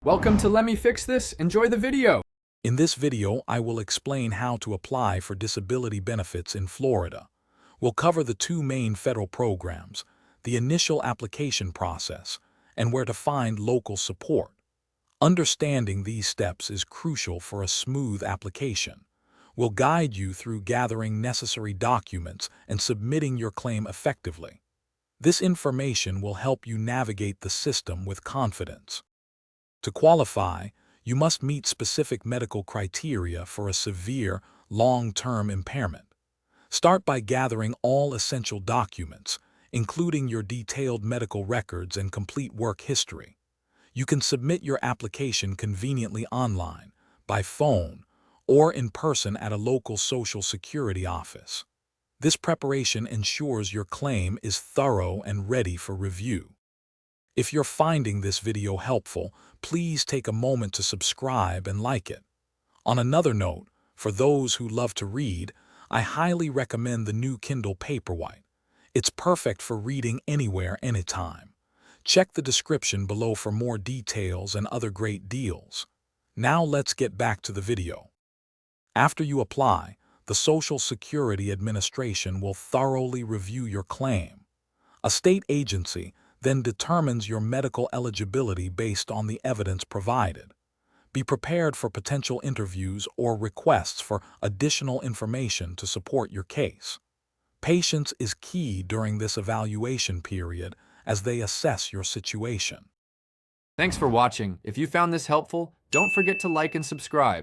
Welcome to Let Me Fix This. Enjoy the video. In this video, I will explain how to apply for disability benefits in Florida. We'll cover the two main federal programs, the initial application process, and where to find local support. Understanding these steps is crucial for a smooth application. We'll guide you through gathering necessary documents and submitting your claim effectively. This information will help you navigate the system with confidence. To qualify, you must meet specific medical criteria for a severe, long-term impairment. Start by gathering all essential documents, including your detailed medical records and complete work history. You can submit your application conveniently online, by phone, or in person at a local Social Security office. This preparation ensures your claim is thorough and ready for review. If you're finding this video helpful, please take a moment to subscribe and like it. On another note, for those who love to read, I highly recommend the new Kindle Paperwhite. It's perfect for reading anywhere, anytime. Check the description below for more details and other great deals. Now let's get back to the video. After you apply, the Social Security Administration will thoroughly review your claim. A state agency then determines your medical eligibility based on the evidence provided. Be prepared for potential interviews or requests for additional information to support your case. Patience is key during this evaluation period as they assess your situation. Thanks for watching. If you found this helpful, don't forget to like and subscribe.